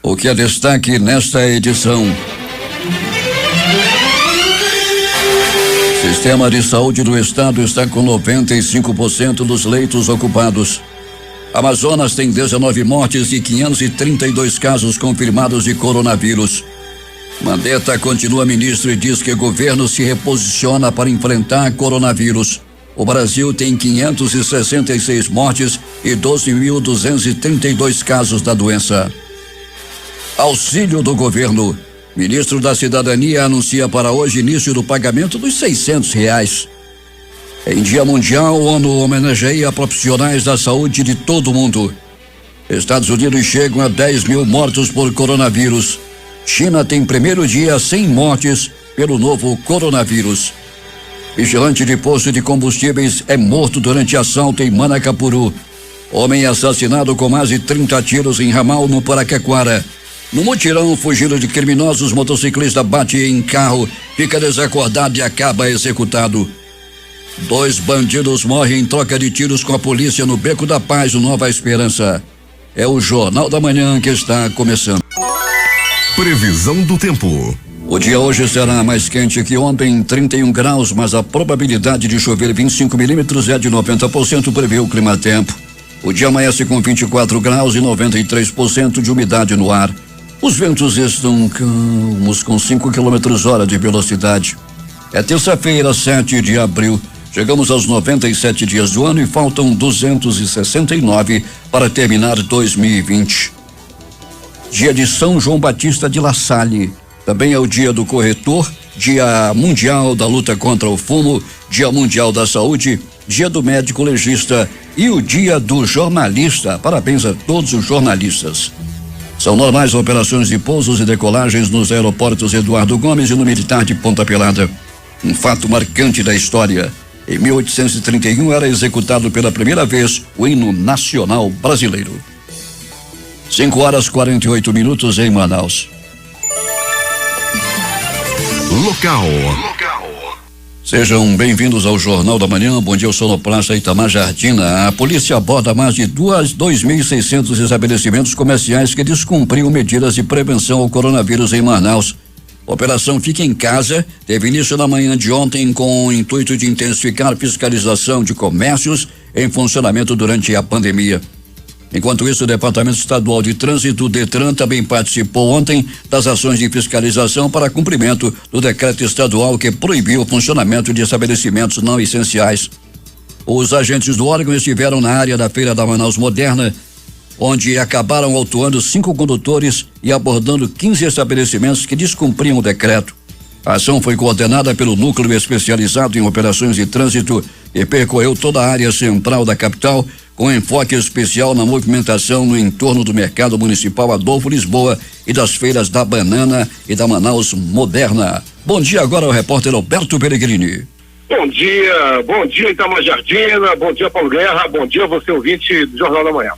O que é destaque nesta edição? Sistema de saúde do estado está com 95% dos leitos ocupados. Amazonas tem 19 mortes e 532 casos confirmados de coronavírus. Mandetta continua ministro e diz que o governo se reposiciona para enfrentar coronavírus. O Brasil tem 566 mortes e 12.232 casos da doença. Auxílio do governo. Ministro da Cidadania anuncia para hoje início do pagamento dos R$600. Em Dia Mundial, a ONU homenageia profissionais da saúde de todo o mundo. Estados Unidos chegam a 10 mil mortos por coronavírus. China tem primeiro dia sem mortes pelo novo coronavírus. Vigilante de posto de combustíveis é morto durante assalto em Manacapuru. Homem assassinado com mais de 30 tiros em ramal no Paraquequara. No mutirão, fugido de criminosos, motociclista bate em carro, fica desacordado e acaba executado. 2 bandidos morrem em troca de tiros com a polícia no Beco da Paz, Nova Esperança. É o Jornal da Manhã que está começando. Previsão do tempo. O dia hoje será mais quente que ontem, 31 graus, mas a probabilidade de chover 25 milímetros é de 90%, prevê o Climatempo. O dia amanhece com 24 graus e 93% de umidade no ar. Os ventos estão calmos com 5 km/h de velocidade. É terça-feira, 7 de abril. Chegamos aos 97 dias do ano e faltam 269 para terminar 2020. Dia de São João Batista de La Salle. Também é o dia do corretor, Dia Mundial da Luta contra o Fumo, Dia Mundial da Saúde, Dia do Médico Legista e o Dia do Jornalista. Parabéns a todos os jornalistas. São normais operações de pousos e decolagens nos aeroportos Eduardo Gomes e no Militar de Ponta Pelada. Um fato marcante da história. Em 1831 era executado pela primeira vez o hino nacional brasileiro. 5h48 em Manaus. Local. Sejam bem-vindos ao Jornal da Manhã. Bom dia, eu sou no Praça Itamar Jardina. A polícia aborda mais de 2.600 estabelecimentos comerciais que descumpriram medidas de prevenção ao coronavírus em Manaus. A operação Fica em Casa teve início na manhã de ontem com o intuito de intensificar a fiscalização de comércios em funcionamento durante a pandemia. Enquanto isso, o Departamento Estadual de Trânsito, DETRAN, também participou ontem das ações de fiscalização para cumprimento do decreto estadual que proibiu o funcionamento de estabelecimentos não essenciais. Os agentes do órgão estiveram na área da Feira da Manaus Moderna, onde acabaram autuando 5 condutores e abordando 15 estabelecimentos que descumpriam o decreto. A ação foi coordenada pelo Núcleo Especializado em Operações de Trânsito e percorreu toda a área central da capital, com enfoque especial na movimentação no entorno do Mercado Municipal Adolfo Lisboa e das feiras da Banana e da Manaus Moderna. Bom dia agora ao repórter Alberto Peregrini. Bom dia Itamar Jardina, bom dia Paulo Guerra, bom dia você ouvinte do Jornal da Manhã.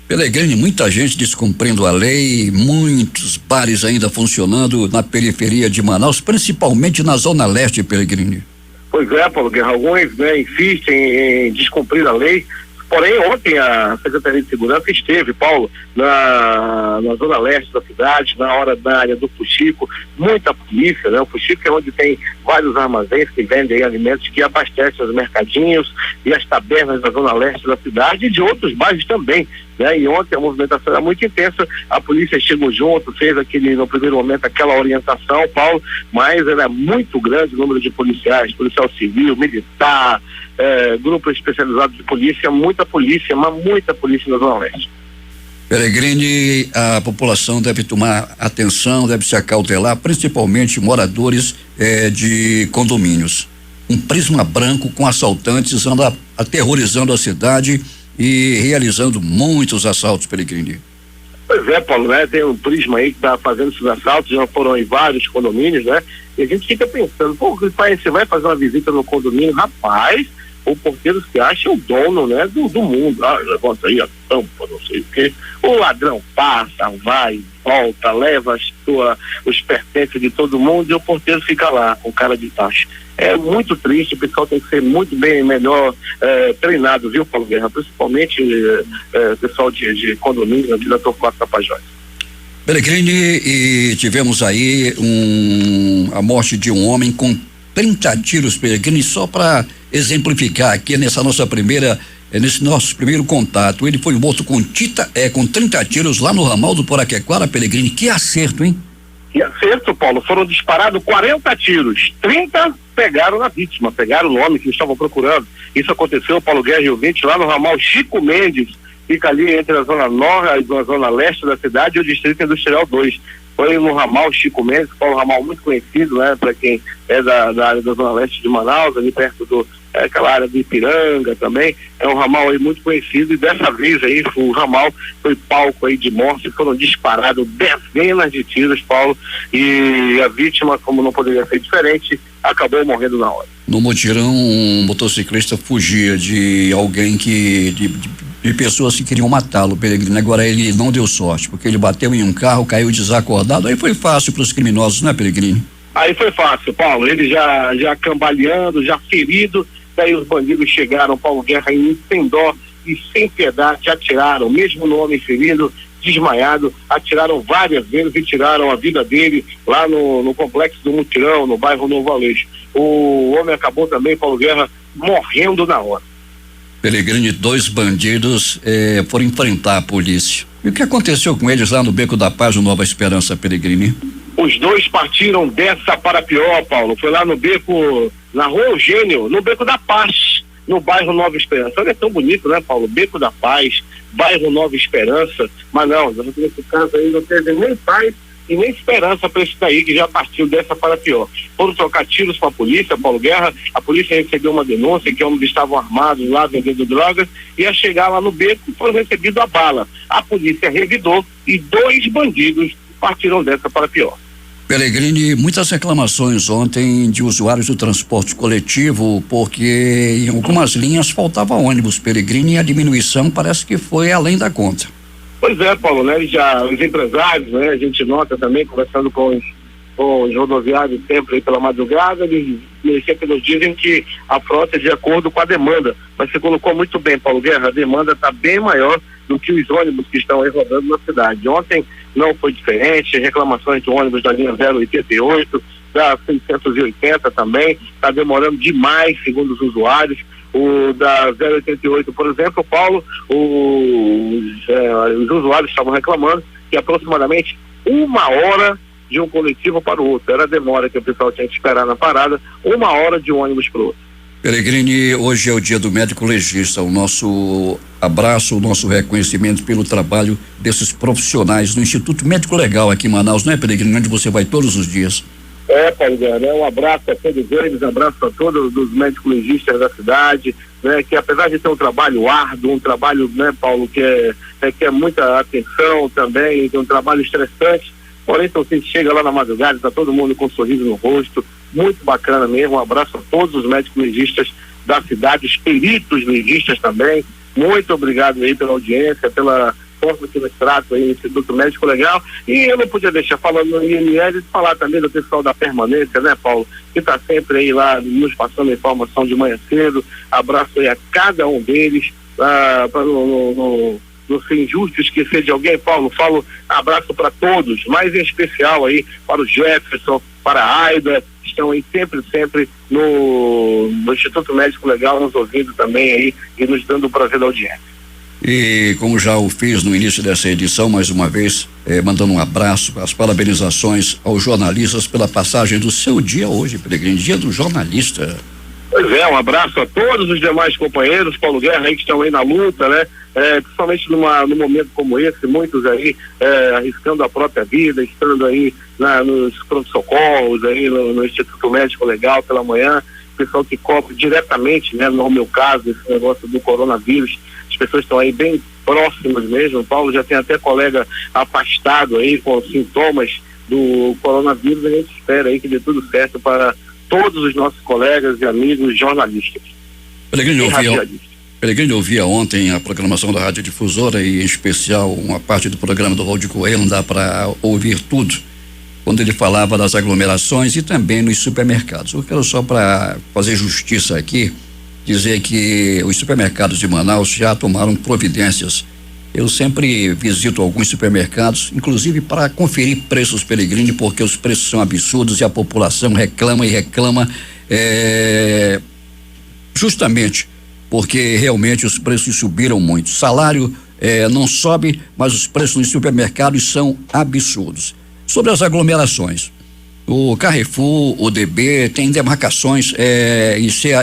Peregrini, muita gente descumprindo a lei, muitos bares ainda funcionando na periferia de Manaus, principalmente na Zona Leste, Peregrini. Pois é, Paulo Guerra, alguns insistem em descumprir a lei. Porém, ontem a Secretaria de Segurança esteve, Paulo, na Zona Leste da cidade, na área do Fuxico, muita polícia, né? O Fuxico é onde tem vários armazéns que vendem alimentos, que abastecem os mercadinhos e as tabernas da Zona Leste da cidade e de outros bairros também, né? E ontem a movimentação era muito intensa, a polícia chegou junto, fez no primeiro momento aquela orientação, Paulo, mas era muito grande o número de policiais, policial civil, militar, grupo especializado de polícia, muita polícia na Zona Leste. Peregrini, a população deve tomar atenção, deve se acautelar, principalmente moradores de condomínios. Um prisma branco com assaltantes anda aterrorizando a cidade e realizando muitos assaltos, Peregrini. Pois é, Paulo, né? Tem um prisma aí que tá fazendo esses assaltos, já foram em vários condomínios, né? E a gente fica pensando, você vai fazer uma visita no condomínio, rapaz, o porteiro se acha o dono, né, do mundo. Levanta aí a tampa, não sei o quê. O ladrão passa, vai, volta, leva os pertences de todo mundo e o porteiro fica lá com cara de taxa. É muito triste, o pessoal tem que ser muito melhor treinado, viu, Paulo Guerra? Principalmente pessoal de condomínio aqui da Torquato Tapajós. Pellegrini, e tivemos aí a morte de um homem com 30 tiros, Pellegrini, só para exemplificar aqui nesse nosso primeiro contato. Ele foi morto com 30 tiros lá no ramal do Poraquequara, Pellegrini. Que acerto, hein? Que acerto, Paulo. Foram disparados 40 tiros. 30 pegaram na vítima, pegaram o homem que estavam procurando. Isso aconteceu, Paulo Guerra e ouvinte, lá no ramal Chico Mendes. Fica ali entre a zona norte e a zona leste da cidade e o Distrito Industrial 2. Foi no ramal Chico Mendes, que foi um ramal muito conhecido, né, para quem é da área da zona leste de Manaus, ali perto aquela área do Ipiranga também. É um ramal aí muito conhecido, e dessa vez aí o ramal foi palco aí de morte. Foram disparados dezenas de tiros, Paulo, e a vítima, como não poderia ser diferente, acabou morrendo na hora. No mutirão, um motociclista fugia de alguém de pessoas que queriam matá-lo, Pellegrini. Agora ele não deu sorte, porque ele bateu em um carro, caiu desacordado. Aí foi fácil para os criminosos, né, Pellegrini? Aí foi fácil, Paulo. Ele já cambaleando, já ferido. Daí os bandidos chegaram, Paulo Guerra, sem dó e sem piedade, atiraram, mesmo no homem ferido, desmaiado, atiraram várias vezes e tiraram a vida dele lá no complexo do Mutirão, no bairro Novo Aleixo. O homem acabou também, Paulo Guerra, morrendo na hora. Pellegrini, 2 bandidos foram enfrentar a polícia. E o que aconteceu com eles lá no Beco da Paz, no Nova Esperança, Pellegrini? Os 2 partiram dessa para pior, Paulo. Foi lá no beco, na Rua Eugênio, no Beco da Paz, no bairro Nova Esperança. Olha, é tão bonito, né, Paulo? Beco da Paz, bairro Nova Esperança. Mas não, nesse caso aí não teve nem paz e nem esperança para esse daí, que já partiu dessa para pior. Foram trocar tiros com a polícia, Paulo Guerra. A polícia recebeu uma denúncia que homens estavam armados lá vendendo drogas, ia chegar lá no beco e foram recebidos a bala. A polícia revidou e 2 bandidos partiram dessa para pior. Pellegrini, muitas reclamações ontem de usuários do transporte coletivo, porque em algumas linhas faltava ônibus, Pellegrini, e a diminuição parece que foi além da conta. Pois é, Paulo, né? Os empresários, né? A gente nota também, conversando com os rodoviários sempre aí pela madrugada, eles sempre nos dizem que a frota é de acordo com a demanda. Mas você colocou muito bem, Paulo Guerra, a demanda está bem maior do que os ônibus que estão aí rodando na cidade. Ontem não foi diferente, reclamações de ônibus da linha 088, da 680 também, está demorando demais, segundo os usuários. O da 088, por exemplo, Paulo, os usuários estavam reclamando que aproximadamente 1 hora de um coletivo para o outro. Era a demora que o pessoal tinha que esperar na parada, 1 hora de um ônibus para o outro. Pellegrini, hoje é o dia do médico legista. O nosso abraço, o nosso reconhecimento pelo trabalho desses profissionais do Instituto Médico Legal aqui em Manaus, não é, Pellegrini? Onde você vai todos os dias. Paulo Guerra, um abraço a todos eles, um abraço a todos os médicos legistas da cidade, né, que apesar de ter um trabalho árduo, um trabalho, né, Paulo, que é muita atenção também, um trabalho estressante, porém, então, você chega lá na madrugada, está todo mundo com um sorriso no rosto, muito bacana mesmo. Um abraço a todos os médicos legistas da cidade, os peritos legistas também. Muito obrigado aí pela audiência, pela forma que nos trata aí no Instituto Médico Legal. E eu não podia deixar, falando no IML, de falar também do pessoal da permanência, né, Paulo, que está sempre aí lá nos passando informação de manhã cedo. Abraço aí a cada um deles, para não ser injusto esquecer de alguém, Paulo. Falo abraço para todos, mas em especial aí para o Jefferson, para a Aida, que estão aí sempre no Instituto Médico Legal, nos ouvindo também aí e nos dando o prazer da audiência. E como já o fiz no início dessa edição, mais uma vez, mandando um abraço, as parabenizações aos jornalistas pela passagem do seu dia hoje, Pellegrini, dia do jornalista. Pois é, um abraço a todos os demais companheiros, Paulo Guerra, aí que estão aí na luta, né? Principalmente num momento como esse, muitos aí arriscando a própria vida, estando aí nos pronto-socorros, aí no Instituto Médico Legal pela manhã, pessoal que cobre diretamente, né? No meu caso, esse negócio do coronavírus, as pessoas estão aí bem próximas mesmo. O Paulo já tem até colega afastado aí com sintomas do coronavírus. A gente espera aí que dê tudo certo para todos os nossos colegas e amigos jornalistas. Pellegrini, ouvia ontem a programação da Rádio Difusora e em especial uma parte do programa do Valdir Coelho, não dá para ouvir tudo, quando ele falava das aglomerações e também nos supermercados. Eu quero só, para fazer justiça aqui, dizer que os supermercados de Manaus já tomaram providências Eu sempre visito alguns supermercados, inclusive para conferir preços, Peregrini, porque os preços são absurdos e a população reclama e reclama, justamente porque realmente os preços subiram muito. Salário não sobe, mas os preços nos supermercados são absurdos. Sobre as aglomerações, o Carrefour, o DB tem demarcações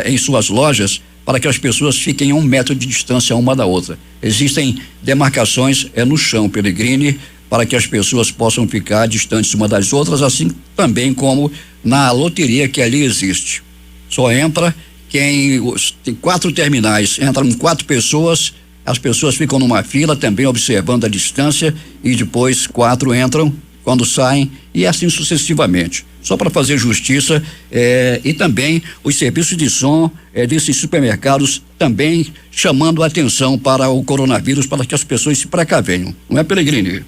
em suas lojas para que as pessoas fiquem a 1 metro de distância uma da outra. Existem demarcações no chão, Peregrini, para que as pessoas possam ficar distantes uma das outras, assim também como na loteria que ali existe. Só entra tem 4 terminais, entram 4 pessoas, as pessoas ficam numa fila também observando a distância e depois 4 entram, quando saem e assim sucessivamente. Só para fazer justiça, e também os serviços de som desses supermercados também chamando a atenção para o coronavírus, para que as pessoas se precavenham. Não é, Peregrini?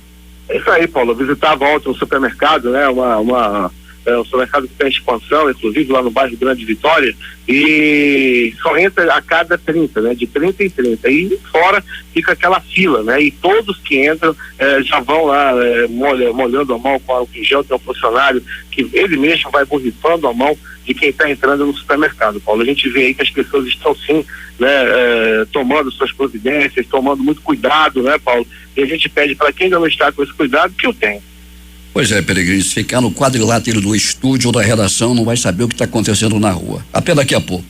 É isso aí, Paulo. Eu visitava ontem um supermercado, né? Um supermercado que tem expansão, inclusive lá no bairro Grande Vitória, e só entra a cada 30, né? De 30 em 30. E fora fica aquela fila, né? E todos que entram já vão lá molhando a mão com álcool em gel. Tem um funcionário que ele mesmo vai borrifando a mão de quem está entrando no supermercado, Paulo. A gente vê aí que as pessoas estão sim, né? Tomando suas providências, tomando muito cuidado, né, Paulo? E a gente pede para quem ainda não está com esse cuidado que o tenha. Pois é, Peregrini, se ficar no quadrilátero do estúdio ou da redação, não vai saber o que está acontecendo na rua. Até daqui a pouco.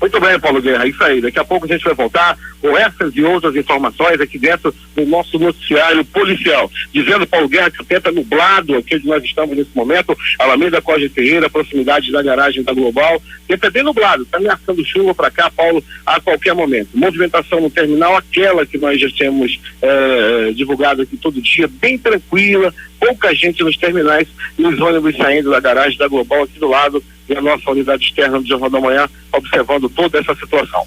Muito bem, Paulo Guerra, isso aí. Daqui a pouco a gente vai voltar com essas e outras informações aqui dentro do nosso noticiário policial. Dizendo, Paulo Guerra, que o tempo é nublado aqui onde nós estamos nesse momento, Alameda Costa Ferreira, proximidade da garagem da Global. O tempo é bem nublado, está ameaçando chuva para cá, Paulo, a qualquer momento. Movimentação no terminal, aquela que nós já temos divulgado aqui todo dia, bem tranquila, pouca gente nos terminais e os ônibus saindo da garagem da Global aqui do lado e a nossa unidade externa do Jornal da Manhã observando toda essa situação.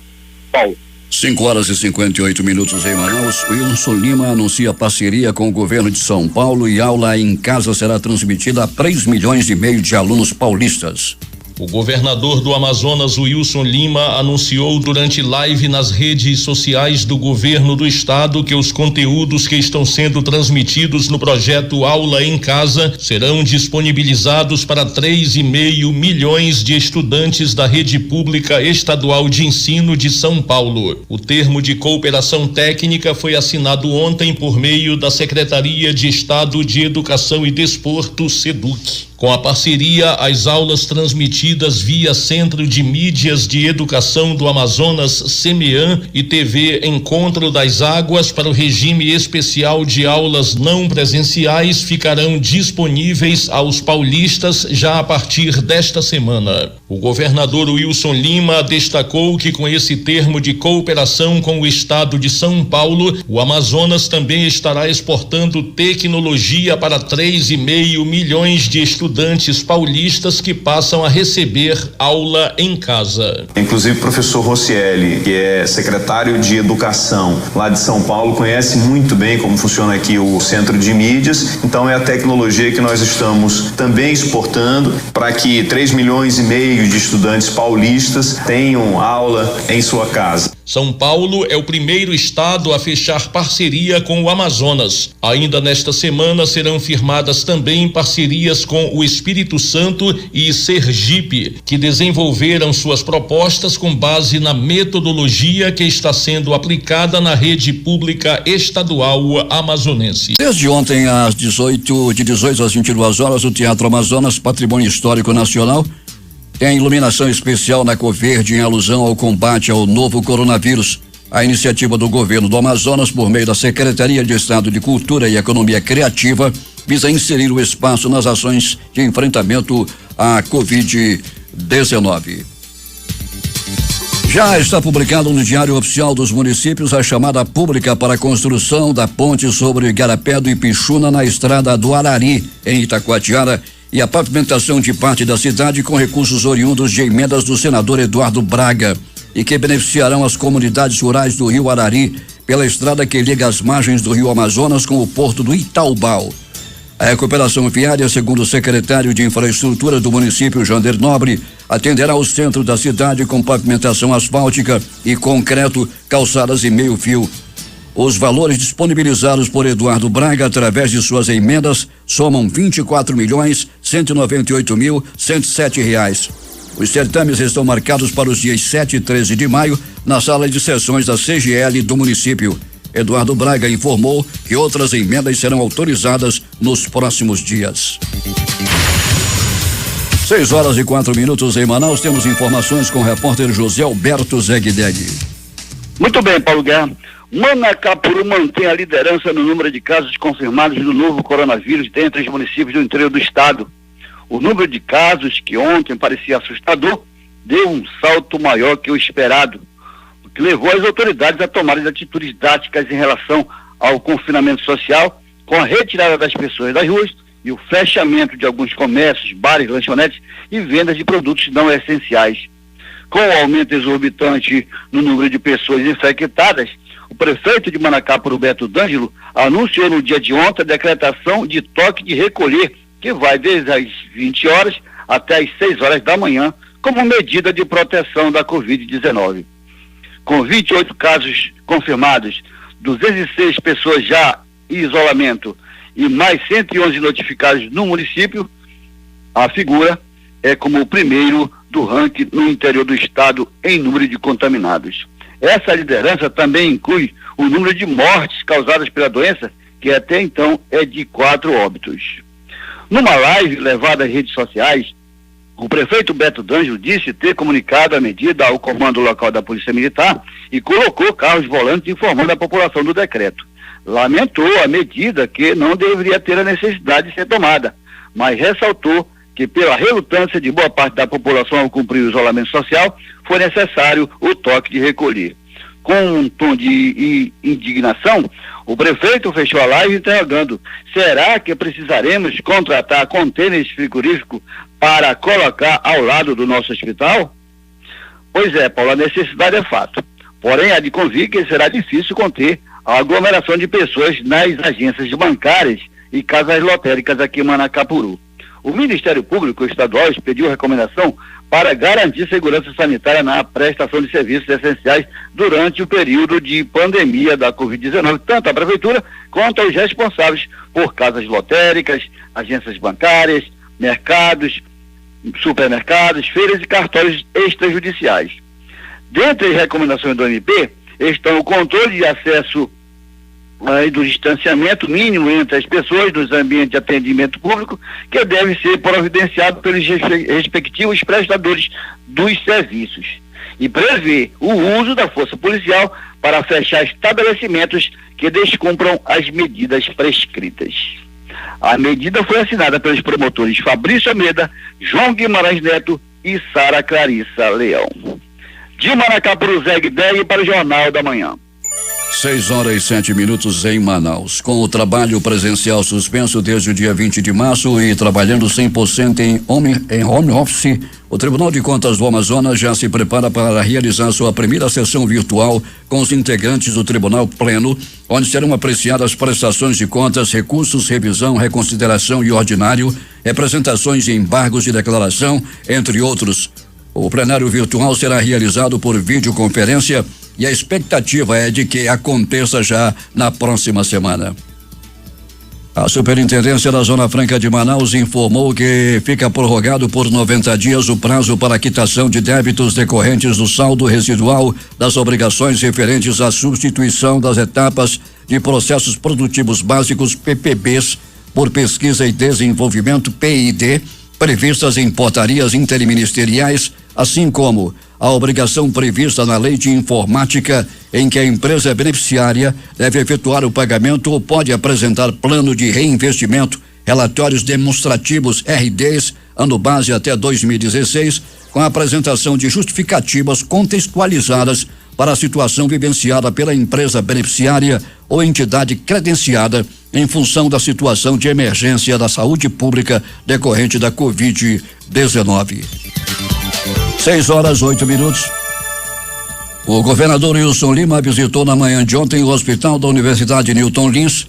Paulo. 5h58 em Manaus. Wilson Lima anuncia parceria com o governo de São Paulo e aula em casa será transmitida a 3,5 milhões de alunos paulistas. O governador do Amazonas, Wilson Lima, anunciou durante live nas redes sociais do governo do estado que os conteúdos que estão sendo transmitidos no projeto Aula em Casa serão disponibilizados para 3,5 milhões de estudantes da rede pública estadual de ensino de São Paulo. O termo de cooperação técnica foi assinado ontem por meio da Secretaria de Estado de Educação e Desporto, SEDUC. Com a parceria, as aulas transmitidas via Centro de Mídias de Educação do Amazonas, CEMEAN, e TV Encontro das Águas para o regime especial de aulas não presenciais ficarão disponíveis aos paulistas já a partir desta semana. O governador Wilson Lima destacou que com esse termo de cooperação com o estado de São Paulo, o Amazonas também estará exportando tecnologia para 3,5 milhões de estudantes paulistas que passam a receber aula em casa. Inclusive o professor Rocieli, que é secretário de Educação lá de São Paulo, conhece muito bem como funciona aqui o Centro de Mídias, então é a tecnologia que nós estamos também exportando para que 3,5 milhões de estudantes paulistas tenham aula em sua casa. São Paulo é o primeiro estado a fechar parceria com o Amazonas. Ainda nesta semana serão firmadas também parcerias com o Espírito Santo e Sergipe, que desenvolveram suas propostas com base na metodologia que está sendo aplicada na rede pública estadual amazonense. Desde ontem de 18 às 22 horas, o Teatro Amazonas, Patrimônio Histórico Nacional, tem iluminação especial na cor verde em alusão ao combate ao novo coronavírus. A iniciativa do governo do Amazonas, por meio da Secretaria de Estado de Cultura e Economia Criativa, visa inserir o espaço nas ações de enfrentamento à Covid-19. Já está publicado no Diário Oficial dos Municípios a chamada pública para a construção da ponte sobre Igarapé do Ipixuna na estrada do Arari, em Itacoatiara, e a pavimentação de parte da cidade com recursos oriundos de emendas do senador Eduardo Braga e que beneficiarão as comunidades rurais do Rio Arari pela estrada que liga as margens do Rio Amazonas com o porto do Itaubal. A recuperação viária, segundo o secretário de Infraestrutura do município, Jander Nobre, atenderá o centro da cidade com pavimentação asfáltica e concreto, calçadas e meio-fio. Os valores disponibilizados por Eduardo Braga através de suas emendas somam R$24.198.107. Os certames estão marcados para os dias 7 e 13 de maio na sala de sessões da CGL do município. Eduardo Braga informou que outras emendas serão autorizadas nos próximos dias. 6h04 em Manaus. Temos informações com o repórter José Alberto Zegdeg. Muito bem, Paulo Guerra. Manacapuru mantém a liderança no número de casos confirmados do novo coronavírus dentre os municípios do interior do estado. O número de casos, que ontem parecia assustador, deu um salto maior que o esperado, o que levou as autoridades a tomarem atitudes drásticas em relação ao confinamento social, com a retirada das pessoas das ruas e o fechamento de alguns comércios, bares, lanchonetes e vendas de produtos não essenciais. Com o aumento exorbitante no número de pessoas infectadas, o prefeito de Manacapuru, Beto D'Angelo, anunciou no dia de ontem a decretação de toque de recolher, que vai desde as 20 horas até as 6 horas da manhã, como medida de proteção da Covid-19. Com 28 casos confirmados, 206 pessoas já em isolamento e mais 111 notificados no município, a figura é como o primeiro do ranking no interior do estado em número de contaminados. Essa liderança também inclui o número de mortes causadas pela doença, que até então é de 4 óbitos. Numa live levada às redes sociais, o prefeito Beto D'Angelo disse ter comunicado a medida ao comando local da Polícia Militar e colocou carros volantes informando a população do decreto. Lamentou a medida, que não deveria ter a necessidade de ser tomada, mas ressaltou que pela relutância de boa parte da população ao cumprir o isolamento social, foi necessário o toque de recolher. Com um tom de indignação, o prefeito fechou a live interrogando: será que precisaremos contratar contêineres frigoríficos para colocar ao lado do nosso hospital? Pois é, Paulo, a necessidade é fato. Porém, há de convir que será difícil conter a aglomeração de pessoas nas agências bancárias e casas lotéricas aqui em Manacapuru. O Ministério Público Estadual expediu recomendação para garantir segurança sanitária na prestação de serviços essenciais durante o período de pandemia da Covid-19, tanto a Prefeitura quanto aos responsáveis por casas lotéricas, agências bancárias, mercados, supermercados, feiras e cartórios extrajudiciais. Dentre as recomendações do MP estão o controle de acesso do distanciamento mínimo entre as pessoas dos ambientes de atendimento público, que deve ser providenciado pelos respectivos prestadores dos serviços, e prevê o uso da força policial para fechar estabelecimentos que descumpram as medidas prescritas. A medida foi assinada pelos promotores Fabrício Almeida, João Guimarães Neto e Sara Clarissa Leão. De Manacapuru, Zegdeg, para o Jornal da Manhã. 6h07 em Manaus. Com o trabalho presencial suspenso desde o dia 20 de março e trabalhando 100% em home office, o Tribunal de Contas do Amazonas já se prepara para realizar sua primeira sessão virtual com os integrantes do Tribunal Pleno, onde serão apreciadas prestações de contas, recursos, revisão, reconsideração e ordinário, representações de embargos de declaração, entre outros. O plenário virtual será realizado por videoconferência e a expectativa é de que aconteça já na próxima semana. A Superintendência da Zona Franca de Manaus informou que fica prorrogado por 90 dias o prazo para quitação de débitos decorrentes do saldo residual das obrigações referentes à substituição das etapas de processos produtivos básicos PPBs por pesquisa e desenvolvimento PID, previstas em portarias interministeriais, assim como a obrigação prevista na Lei de Informática, em que a empresa beneficiária deve efetuar o pagamento ou pode apresentar plano de reinvestimento, relatórios demonstrativos RDs, ano base até 2016, com a apresentação de justificativas contextualizadas para a situação vivenciada pela empresa beneficiária ou entidade credenciada em função da situação de emergência da saúde pública decorrente da Covid-19. 6h08. O governador Wilson Lima visitou na manhã de ontem o Hospital da Universidade Newton Lins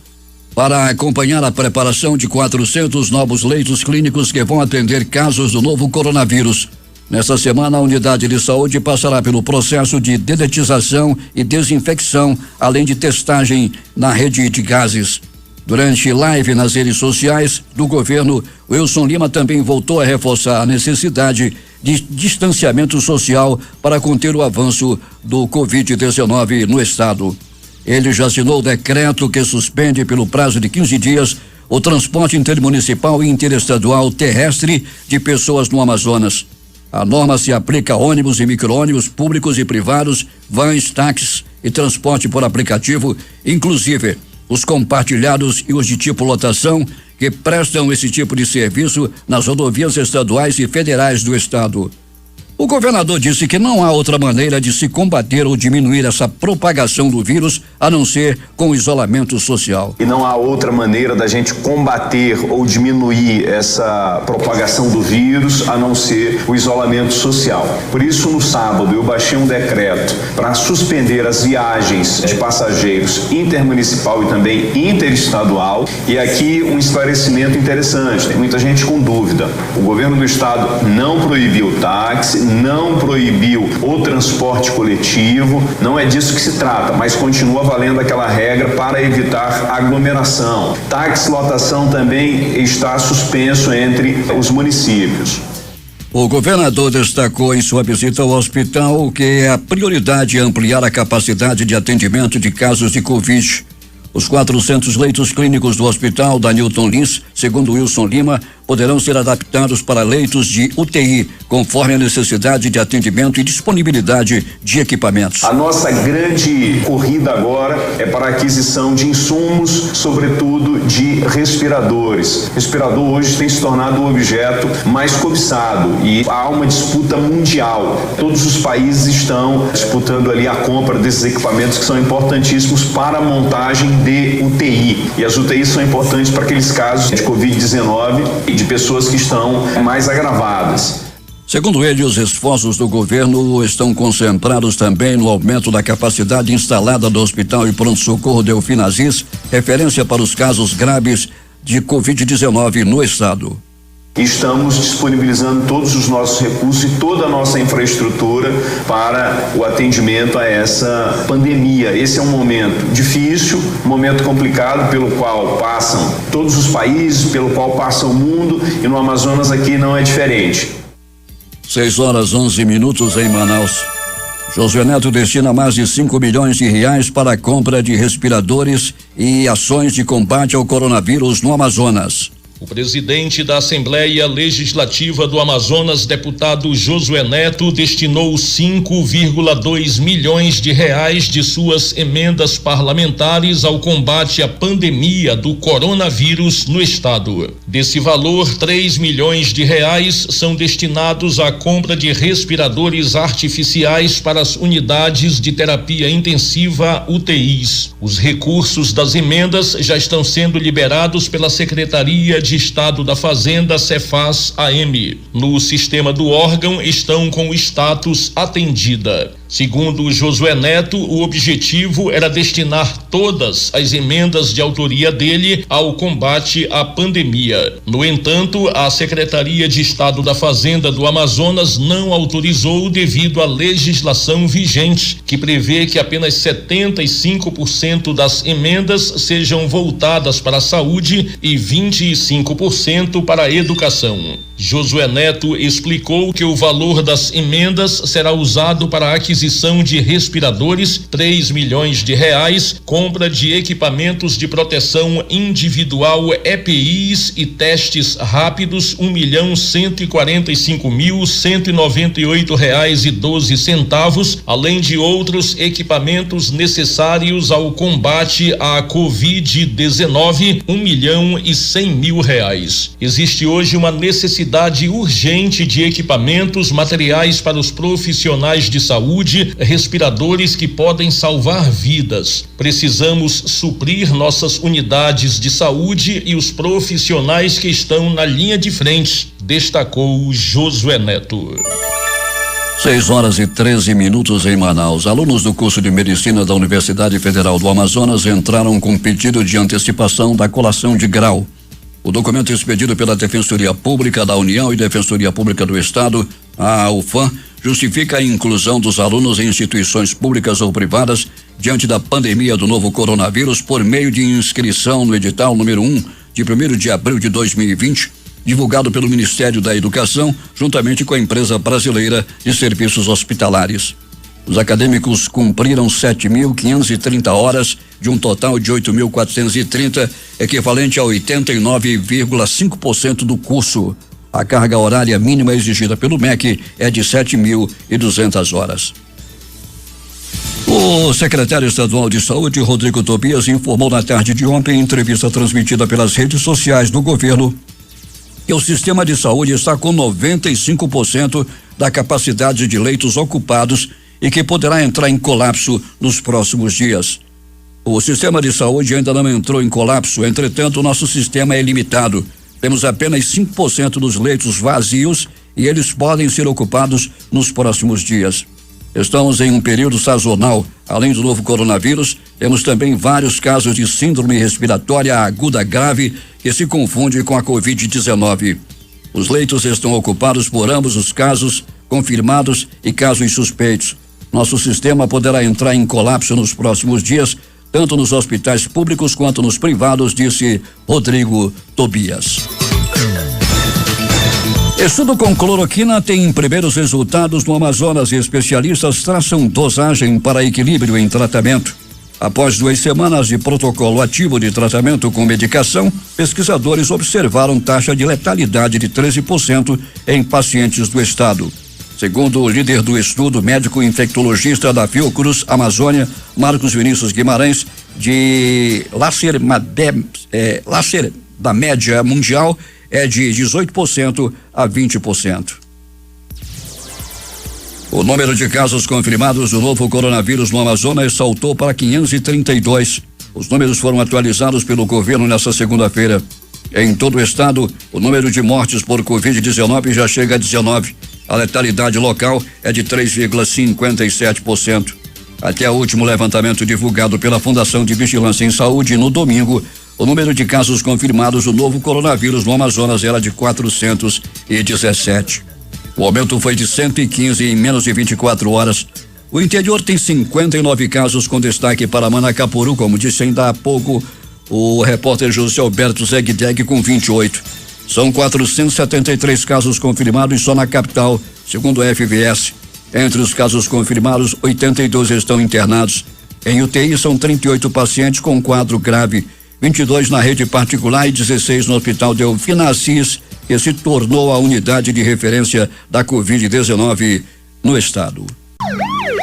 para acompanhar a preparação de 400 novos leitos clínicos que vão atender casos do novo coronavírus. Nesta semana, a unidade de saúde passará pelo processo de dedetização e desinfecção, além de testagem na rede de gases. Durante live nas redes sociais do governo, Wilson Lima também voltou a reforçar a necessidade de distanciamento social para conter o avanço do Covid-19 no estado. Ele já assinou o decreto que suspende pelo prazo de 15 dias o transporte intermunicipal e interestadual terrestre de pessoas no Amazonas. A norma se aplica a ônibus e micro-ônibus públicos e privados, vans, táxis e transporte por aplicativo, inclusive os compartilhados e os de tipo lotação, que prestam esse tipo de serviço nas rodovias estaduais e federais do estado. O governador disse que não há outra maneira de se combater ou diminuir essa propagação do vírus a não ser com o isolamento social. E não há outra maneira da gente combater ou diminuir essa propagação do vírus a não ser o isolamento social. Por isso, no sábado, eu baixei um decreto para suspender as viagens de passageiros intermunicipal e também interestadual. E aqui um esclarecimento interessante, tem muita gente com dúvida. O governo do estado não proibiu o táxi, não proibiu o transporte coletivo, não é disso que se trata, mas continua valendo aquela regra para evitar aglomeração. Táxi lotação também está suspenso entre os municípios. O governador destacou em sua visita ao hospital que a prioridade é ampliar a capacidade de atendimento de casos de Covid. Os 400 leitos clínicos do hospital da Newton Lins, segundo Wilson Lima, poderão ser adaptados para leitos de UTI, conforme a necessidade de atendimento e disponibilidade de equipamentos. A nossa grande corrida agora é para a aquisição de insumos, sobretudo de respiradores. O respirador hoje tem se tornado o objeto mais cobiçado e há uma disputa mundial. Todos os países estão disputando ali a compra desses equipamentos que são importantíssimos para a montagem de UTI. E as UTIs são importantes para aqueles casos de Covid-19 e de pessoas que estão mais agravadas. Segundo ele, os esforços do governo estão concentrados também no aumento da capacidade instalada do Hospital e Pronto-Socorro Delfim Aziz, referência para os casos graves de Covid-19 no estado. Estamos disponibilizando todos os nossos recursos e toda a nossa infraestrutura para o atendimento a essa pandemia. Esse é um momento difícil, um momento complicado pelo qual passam todos os países, pelo qual passa o mundo, e no Amazonas aqui não é diferente. 6:11 em Manaus. Josué Neto destina mais de 5 milhões de reais para a compra de respiradores e ações de combate ao coronavírus no Amazonas. O presidente da Assembleia Legislativa do Amazonas, deputado Josué Neto, destinou 5,2 milhões de reais de suas emendas parlamentares ao combate à pandemia do coronavírus no estado. Desse valor, 3 milhões de reais são destinados à compra de respiradores artificiais para as unidades de terapia intensiva UTIs. Os recursos das emendas já estão sendo liberados pela Secretaria de Estado da Fazenda, Cefaz-AM. No sistema do órgão estão com o status atendida. Segundo Josué Neto, o objetivo era destinar todas as emendas de autoria dele ao combate à pandemia. No entanto, a Secretaria de Estado da Fazenda do Amazonas não autorizou devido à legislação vigente, que prevê que apenas 75% das emendas sejam voltadas para a saúde e 25% para a educação. Josué Neto explicou que o valor das emendas será usado para a aquisição de respiradores, 3 milhões de reais, compra de equipamentos de proteção individual, EPIs e testes rápidos, R$1.145.198,12, além de outros equipamentos necessários ao combate à Covid-19, R$1.100.000. Existe hoje uma necessidade urgente de equipamentos, materiais para os profissionais de saúde, respiradores que podem salvar vidas. Precisamos suprir nossas unidades de saúde e os profissionais que estão na linha de frente, destacou Josué Neto. 6:13 em Manaus. Alunos do curso de medicina da Universidade Federal do Amazonas entraram com pedido de antecipação da colação de grau. O documento expedido pela Defensoria Pública da União e Defensoria Pública do Estado A UFAM justifica a inclusão dos alunos em instituições públicas ou privadas diante da pandemia do novo coronavírus por meio de inscrição no edital número 1 de 1º de abril de 2020, divulgado pelo Ministério da Educação, juntamente com a empresa brasileira de serviços hospitalares. Os acadêmicos cumpriram 7.530 horas de um total de 8.430, equivalente a 89,5% do curso. A carga horária mínima exigida pelo MEC é de 7.200 horas. O secretário estadual de Saúde, Rodrigo Tobias, informou na tarde de ontem, em entrevista transmitida pelas redes sociais do governo, que o sistema de saúde está com 95% da capacidade de leitos ocupados e que poderá entrar em colapso nos próximos dias. O sistema de saúde ainda não entrou em colapso, entretanto, o nosso sistema é limitado. Temos apenas 5% dos leitos vazios e eles podem ser ocupados nos próximos dias. Estamos em um período sazonal. Além do novo coronavírus, temos também vários casos de síndrome respiratória aguda grave que se confunde com a Covid-19. Os leitos estão ocupados por ambos os casos confirmados e casos suspeitos. Nosso sistema poderá entrar em colapso nos próximos dias, tanto nos hospitais públicos quanto nos privados, disse Rodrigo Tobias. Estudo com cloroquina tem primeiros resultados no Amazonas e especialistas traçam dosagem para equilíbrio em tratamento. Após 2 semanas de protocolo ativo de tratamento com medicação, pesquisadores observaram taxa de letalidade de 13% em pacientes do estado. Segundo o líder do estudo, médico infectologista da Fiocruz Amazônia, Marcos Vinícius Guimarães, de Lácer da média mundial é de 18% a 20%. O número de casos confirmados do novo coronavírus no Amazonas saltou para 532. Os números foram atualizados pelo governo nesta segunda-feira. Em todo o estado, o número de mortes por Covid-19 já chega a 19. A letalidade local é de 3,57%. Até o último levantamento divulgado pela Fundação de Vigilância em Saúde no domingo, o número de casos confirmados do novo coronavírus no Amazonas era de 417. O aumento foi de 115 em menos de 24 horas. O interior tem 59 casos, com destaque para Manacapuru, como disse ainda há pouco o repórter José Alberto Zegdeg, com 28. São 473 casos confirmados só na capital, segundo a FVS. Entre os casos confirmados, 82 estão internados. Em UTI são 38 pacientes com quadro grave, 22 na rede particular e 16 no Hospital Delfina Assis, que se tornou a unidade de referência da Covid-19 no estado.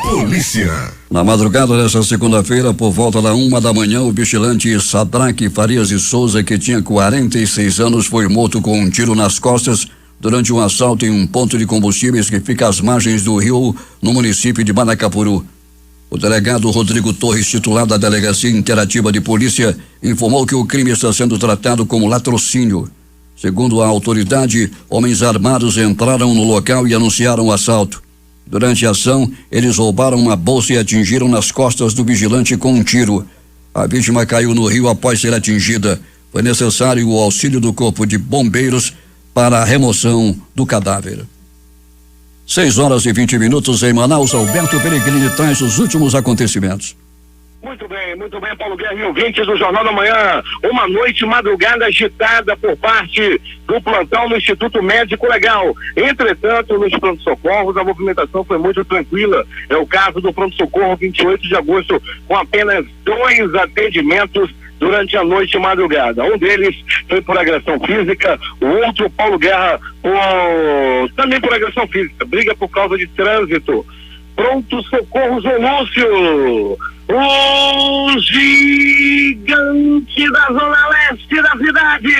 Polícia. Na madrugada desta segunda-feira, por volta da 1 da manhã, o vigilante Sadraque Farias de Souza, que tinha 46 anos, foi morto com um tiro nas costas durante um assalto em um ponto de combustíveis que fica às margens do rio, no município de Manacapuru. O delegado Rodrigo Torres, titular da Delegacia Interativa de Polícia, informou que o crime está sendo tratado como latrocínio. Segundo a autoridade, homens armados entraram no local e anunciaram o assalto. Durante a ação, eles roubaram uma bolsa e atingiram nas costas do vigilante com um tiro. A vítima caiu no rio após ser atingida. Foi necessário o auxílio do Corpo de Bombeiros para a remoção do cadáver. 6h20 em Manaus. Alberto Peregrini traz os últimos acontecimentos. Muito bem, Paulo Guerra e ouvintes do Jornal da Manhã. Uma noite, madrugada agitada por parte do plantão no Instituto Médico Legal. Entretanto, nos pronto-socorros, a movimentação foi muito tranquila. É o caso do pronto-socorro 28 de agosto, com apenas 2 atendimentos durante a noite e madrugada. Um deles foi por agressão física, o outro, Paulo Guerra, também por agressão física, briga por causa de trânsito. Pronto-socorro Zonúcio, o gigante da zona leste da cidade.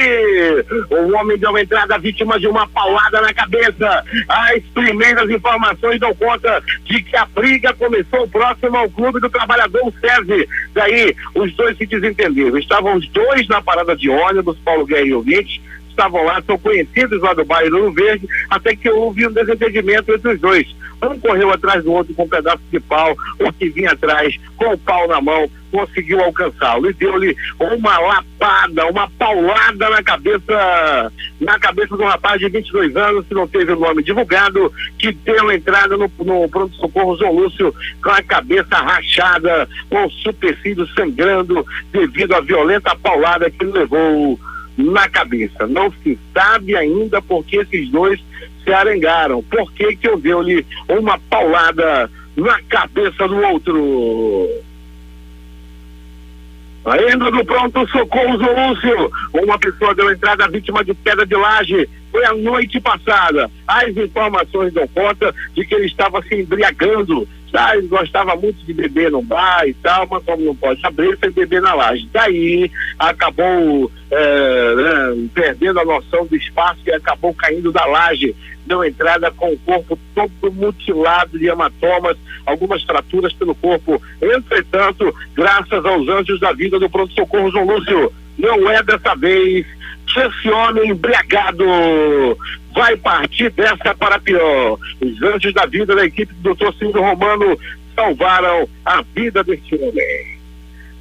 O homem deu entrada vítima de uma paulada na cabeça. As primeiras informações dão conta de que a briga começou próximo ao Clube do Trabalhador, o SESI. Daí, os dois se desentenderam. Estavam os dois na parada de ônibus, Paulo Guerra e ouvintes. Estavam lá, são conhecidos lá do bairro Ouro Verde, até que houve um desentendimento entre os dois. Um correu atrás do outro com um pedaço de pau, o que vinha atrás com o pau na mão, conseguiu alcançá-lo e deu-lhe uma lapada, uma paulada na cabeça do rapaz de 22 anos, que não teve o nome divulgado, que deu entrada no pronto-socorro João Lúcio com a cabeça rachada, com o supercílio sangrando devido à violenta paulada que ele levou na cabeça. Não se sabe ainda por que esses dois se arengaram, por que que deu-lhe uma paulada na cabeça do outro. Ainda no pronto-socorro João Lúcio, uma pessoa deu entrada vítima de queda de laje. Foi a noite passada. As informações dão conta de que ele estava se embriagando. Ele gostava muito de beber no bar e tal, mas como não pode abrir, foi beber na laje. Daí acabou perdendo a noção do espaço e acabou caindo da laje. Deu entrada com o corpo todo mutilado de hematomas, algumas fraturas pelo corpo. Entretanto, graças aos anjos da vida do pronto-socorro João Lúcio, não é dessa vez que esse homem embriagado vai partir dessa para pior. Os anjos da vida da equipe do Dr. Cílio Romano salvaram a vida deste homem.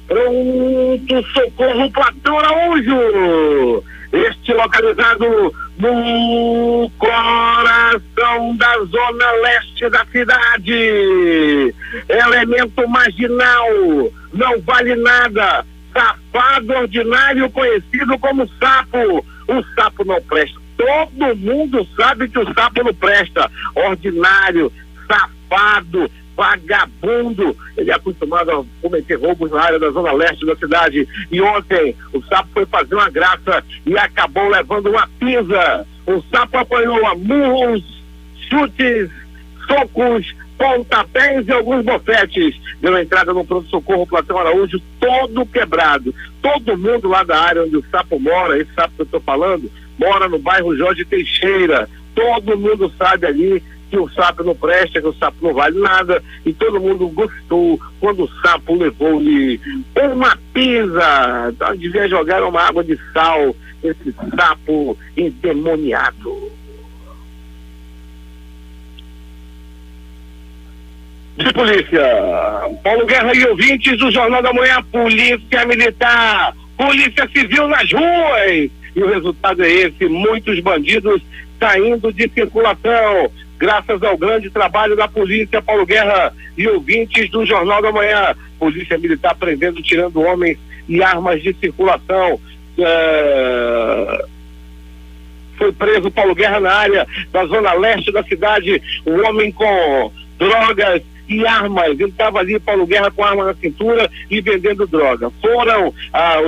Pronto-socorro Platão Araújo, este localizado no coração da zona leste da cidade. Elemento marginal, não vale nada, safado ordinário conhecido como sapo. O sapo não presta. Todo mundo sabe que o sapo não presta. Ordinário, safado, vagabundo. Ele é acostumado a cometer roubos na área da zona leste da cidade. E ontem o sapo foi fazer uma graça e acabou levando uma pisa. O sapo apanhou a murros, chutes, socos, pontapés e alguns bofetes. Deu entrada no pronto-socorro Platão Araújo todo quebrado. Todo mundo lá da área onde o sapo mora, esse sapo que eu estou falando, mora no bairro Jorge Teixeira. Todo mundo sabe ali que o sapo não presta, que o sapo não vale nada, e todo mundo gostou quando o sapo levou-lhe uma pisa. Então devia jogar uma água de sal, esse sapo endemoniado. De polícia, Paulo Guerra e ouvintes do Jornal da Manhã, Polícia Militar, Polícia Civil nas ruas, e o resultado é esse: muitos bandidos saindo de circulação, graças ao grande trabalho da polícia. Paulo Guerra e ouvintes do Jornal da Manhã, Polícia Militar prendendo, tirando homens e armas de circulação. Foi preso Paulo Guerra na área da zona leste da cidade, um homem com drogas e armas. Ele estava ali, Paulo Guerra, com arma na cintura e vendendo droga. Foram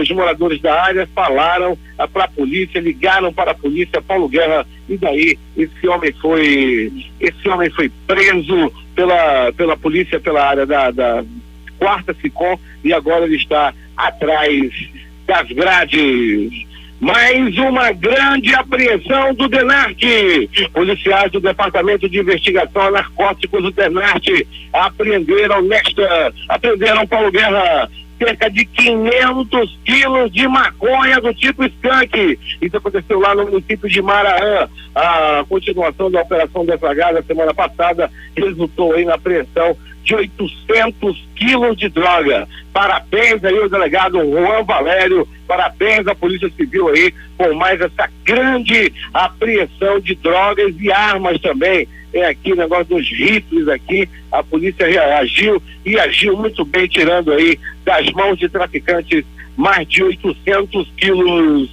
os moradores da área, falaram para a polícia, ligaram para a polícia, Paulo Guerra, e daí esse homem foi preso pela polícia, pela área da 4ª SICOM, e agora ele está atrás das grades. Mais uma grande apreensão do DENARTE. Policiais do Departamento de Investigação a Narcóticos do DENARTE apreenderam Paulo Guerra cerca de 500 quilos de maconha do tipo skunk. Isso aconteceu lá no município de Maraã. A continuação da operação deflagrada semana passada resultou aí na apreensão de 800 quilos de droga. Parabéns aí ao delegado Juan Valério, parabéns à Polícia Civil aí por mais essa grande apreensão de drogas e armas também. É aqui o negócio dos rifles aqui, a polícia reagiu e agiu muito bem, tirando aí das mãos de traficantes mais de 800 quilos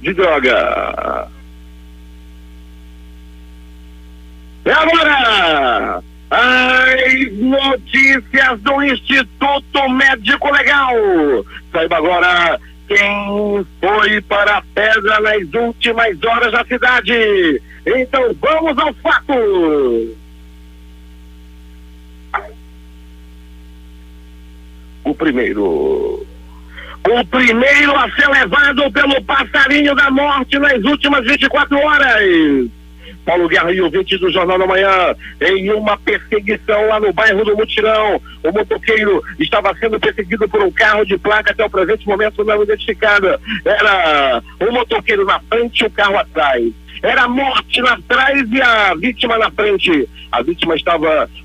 de droga. E agora, as notícias do Instituto Médico Legal. Saiba agora quem foi para a pedra nas últimas horas da cidade. Então vamos ao fato. O primeiro a ser levado pelo passarinho da morte nas últimas 24 horas. Paulo Guerra e ouvintes do Jornal da Manhã, em uma perseguição lá no bairro do Mutirão. O motoqueiro estava sendo perseguido por um carro de placa até o presente momento não identificada. Era o motoqueiro na frente e o carro atrás. Era morte lá atrás e a vítima na frente.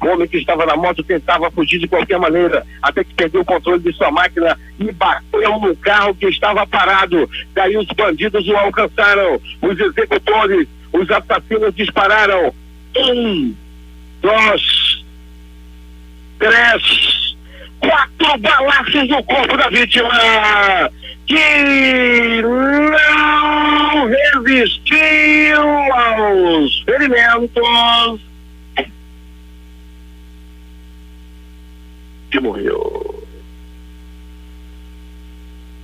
O homem que estava na moto tentava fugir de qualquer maneira, até que perdeu o controle de sua máquina e bateu no carro que estava parado. Daí os bandidos o alcançaram. Os executores, os assassinos dispararam. 1, 2, 3, 4 balaços no corpo da vítima, que não resistiu aos ferimentos e morreu.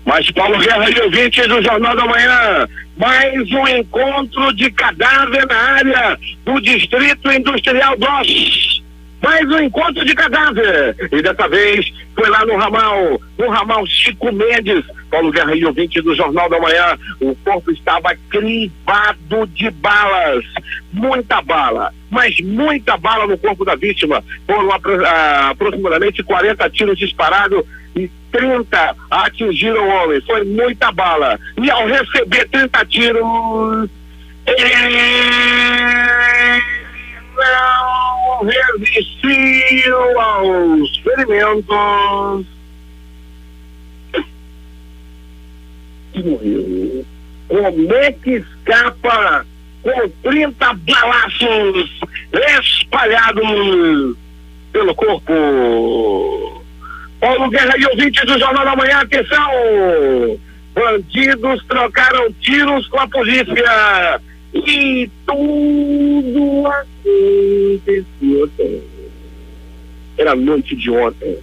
Mas Paulo Guerra e ouvintes do Jornal da Manhã, mais um encontro de cadáver na área do Distrito Industrial 2. Mais um encontro de cadáver. E dessa vez foi lá no ramal Chico Mendes. Paulo Guerra e ouvinte do Jornal da Manhã, o corpo estava crivado de balas. Muita bala, mas muita bala no corpo da vítima. Foram aproximadamente 40 tiros disparados e 30 atingiram o homem. Foi muita bala. E ao receber 30 tiros, não resistiu aos ferimentos e morreu. Como é que escapa com 30 balaços espalhados pelo corpo? Paulo Guerra e ouvintes do Jornal da Manhã, atenção! Bandidos trocaram tiros com a polícia e tudo aconteceu ontem. Era noite de ontem.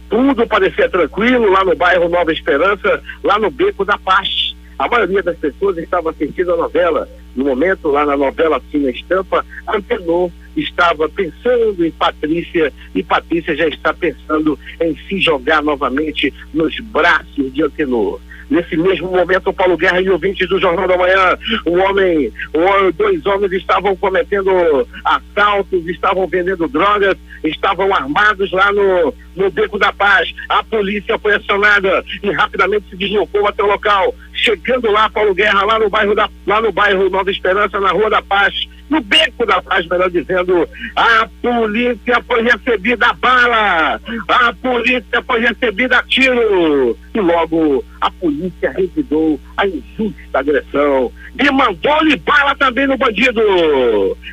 Tudo parecia tranquilo lá no bairro Nova Esperança, lá no Beco da Paz. A maioria das pessoas estava assistindo a novela. No momento, lá na novela Fina Estampa, Antenor estava pensando em Patrícia e Patrícia já está pensando em se jogar novamente nos braços de Antenor. Nesse mesmo momento, Paulo Guerra e ouvintes do Jornal da Manhã, dois homens estavam cometendo assaltos, estavam vendendo drogas, estavam armados lá no Beco da Paz. A polícia foi acionada e rapidamente se deslocou até o local. Chegando lá, Paulo Guerra, lá no bairro Nova Esperança, na Rua da Paz, no Beco da Paz, melhor dizendo, a polícia foi recebida a bala, a polícia foi recebida a tiro, e logo a polícia revidou a injusta agressão e mandou-lhe bala também no bandido.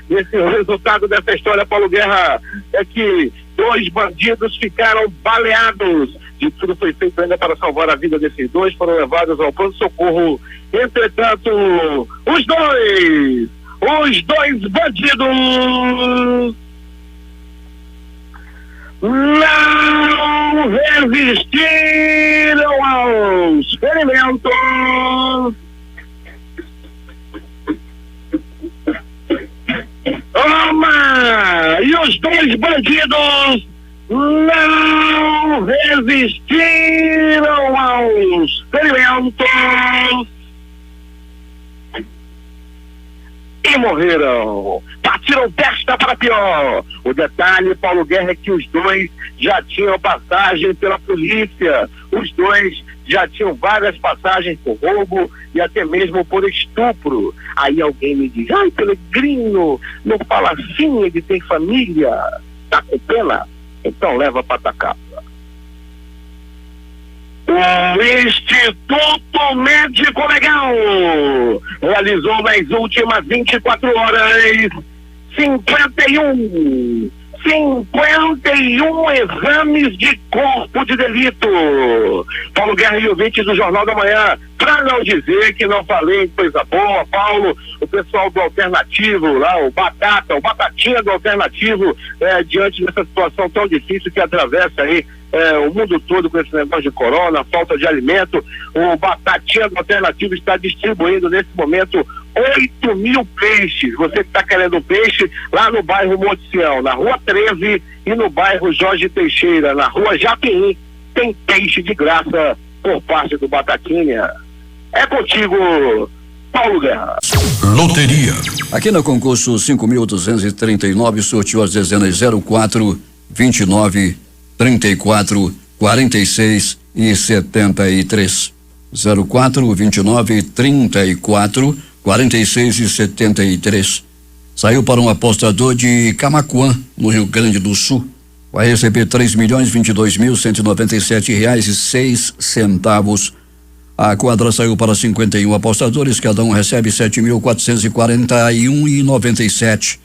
Esse resultado dessa história, Paulo Guerra, é que 2 bandidos ficaram baleados. De tudo foi feito ainda para salvar a vida desses 2, foram levados ao pronto-socorro. Entretanto, os dois bandidos não resistiram aos ferimentos. Toma! E os 2 bandidos não resistiram aos ferimentos e morreram. Partiram desta para pior. O detalhe, Paulo Guerra, é que os 2 já tinham passagem pela polícia. Os 2 já tinham várias passagens por roubo e até mesmo por estupro. Aí alguém me diz: ai, Pelegrino, não fala assim, ele tem família, tá com pena? Então leva para Tacapa. O Instituto Médico Legal realizou nas últimas 24 horas 51 exames de corpo de delito. Paulo Guerra e ouvintes do Jornal da Manhã, para não dizer que não falei coisa boa, Paulo, o pessoal do Alternativo lá, o Batatinha do Alternativo, diante dessa situação tão difícil que atravessa aí o mundo todo com esse negócio de corona, falta de alimento, o Batatinha do Alternativo está distribuindo nesse momento 8.000 peixes. Você que está querendo peixe, lá no bairro Monte Sião, na Rua 13 e no bairro Jorge Teixeira, na Rua Japim, tem peixe de graça por parte do Batatinha. É contigo, Paulo Guerra. Loteria. Aqui no concurso 5.239, sorteou as dezenas 04, 29, 34, 46 e 73. 04, 29, 34, 46,73. Saiu para um apostador de Camaquã, no Rio Grande do Sul. Vai receber R$3.022.197,06. A quadra saiu para 51 apostadores, cada um recebe R$7.441,97.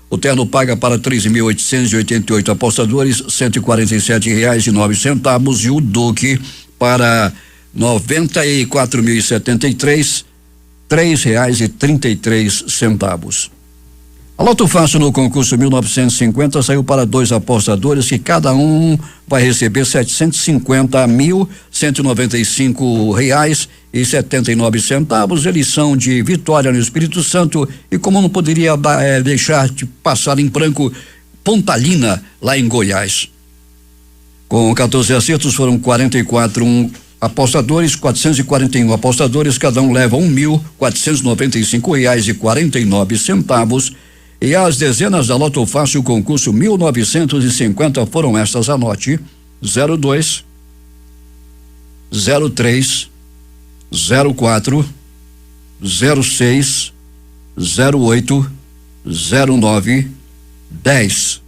O terno paga para 13.888 apostadores, R$147,09, e o Duque para 94.073, R$3,33. A Loto Fácil no concurso 1950 saiu para 2 apostadores, que cada um vai receber R$750.195,79. Eles são de Vitória, no Espírito Santo, e como não poderia deixar de passar em branco, Pontalina, lá em Goiás. Com 14 acertos foram 44 apostadores, 441 apostadores, cada um leva R$1.495,49. E as dezenas da Loto Fácil concurso 1950 foram estas, anote: 02, 03, 04, 06, 08, 09, 10,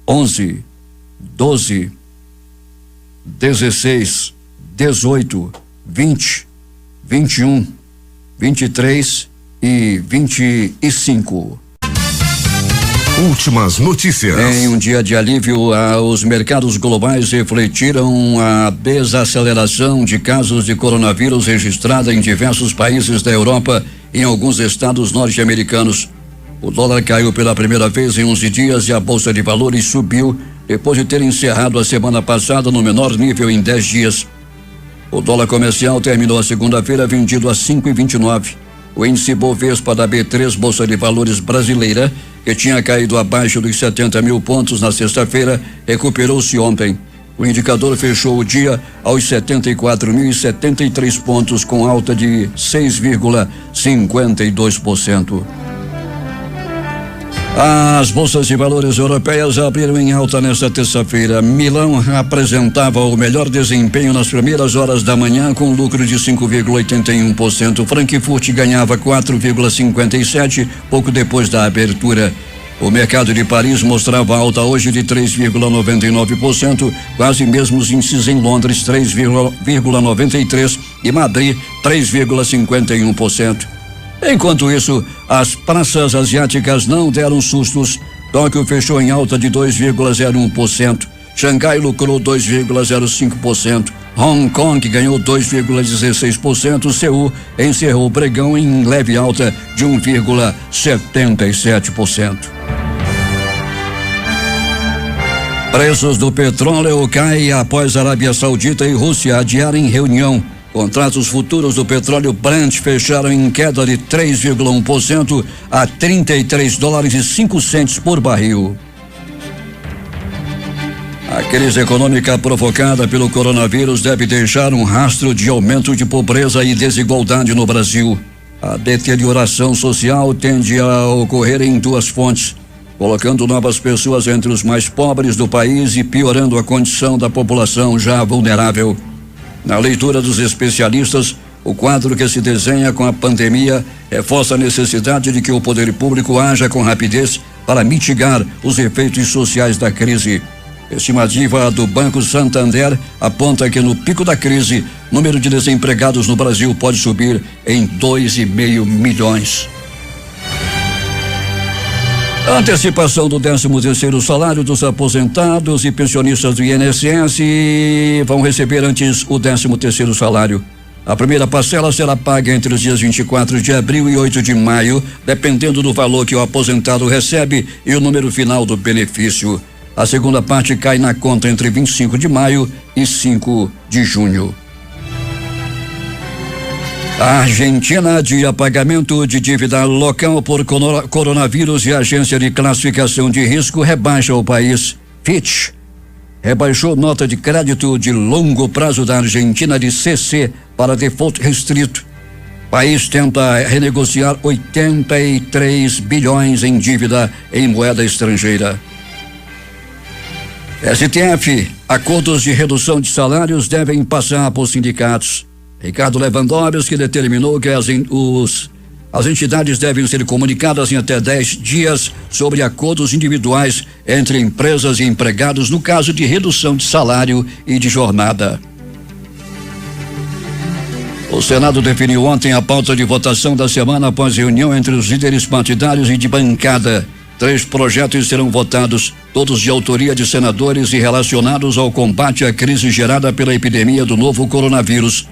11, 12, 16, 18, 20, 21, 23 e 25. Últimas notícias. Em um dia de alívio, os mercados globais refletiram a desaceleração de casos de coronavírus registrada em diversos países da Europa e em alguns estados norte-americanos. O dólar caiu pela primeira vez em 11 dias e a Bolsa de Valores subiu depois de ter encerrado a semana passada no menor nível em 10 dias. O dólar comercial terminou a segunda-feira vendido a 5,29. O índice Bovespa da B3, Bolsa de Valores brasileira, que tinha caído abaixo dos 70 mil pontos na sexta-feira, recuperou-se ontem. O indicador fechou o dia aos 74.073 pontos, com alta de 6,52%. As bolsas de valores europeias abriram em alta nesta terça-feira. Milão apresentava o melhor desempenho nas primeiras horas da manhã, com lucro de 5,81%. Frankfurt ganhava 4,57%, pouco depois da abertura. O mercado de Paris mostrava alta hoje de 3,99%, quase mesmos índices em Londres, 3,93%, e Madrid, 3,51%. Enquanto isso, as praças asiáticas não deram sustos. Tóquio fechou em alta de 2,01%. Xangai lucrou 2,05%. Hong Kong ganhou 2,16%. Seul encerrou o pregão em leve alta de 1,77%. Preços do petróleo caem após Arábia Saudita e Rússia adiarem reunião. Contratos futuros do petróleo Brent fecharam em queda de 3,1% a $33,05 por barril. A crise econômica provocada pelo coronavírus deve deixar um rastro de aumento de pobreza e desigualdade no Brasil. A deterioração social tende a ocorrer em duas fontes, colocando novas pessoas entre os mais pobres do país e piorando a condição da população já vulnerável. Na leitura dos especialistas, o quadro que se desenha com a pandemia reforça a necessidade de que o poder público haja com rapidez para mitigar os efeitos sociais da crise. A estimativa do Banco Santander aponta que no pico da crise, o número de desempregados no Brasil pode subir em 2,5 milhões. A antecipação do 13º salário dos aposentados e pensionistas do INSS vão receber antes o 13º salário. A primeira parcela será paga entre os dias 24 de abril e 8 de maio, dependendo do valor que o aposentado recebe e o número final do benefício. A segunda parte cai na conta entre 25 de maio e 5 de junho. A Argentina adia pagamento de dívida local por coronavírus e a agência de classificação de risco rebaixa o país. Fitch rebaixou nota de crédito de longo prazo da Argentina de CC para default restrito. O país tenta renegociar 83 bilhões em dívida em moeda estrangeira. STF, acordos de redução de salários devem passar por sindicatos. Ricardo Lewandowski determinou que As entidades devem ser comunicadas em até 10 dias sobre acordos individuais entre empresas e empregados no caso de redução de salário e de jornada. O Senado definiu ontem a pauta de votação da semana após reunião entre os líderes partidários e de bancada. 3 projetos serão votados, todos de autoria de senadores e relacionados ao combate à crise gerada pela epidemia do novo coronavírus.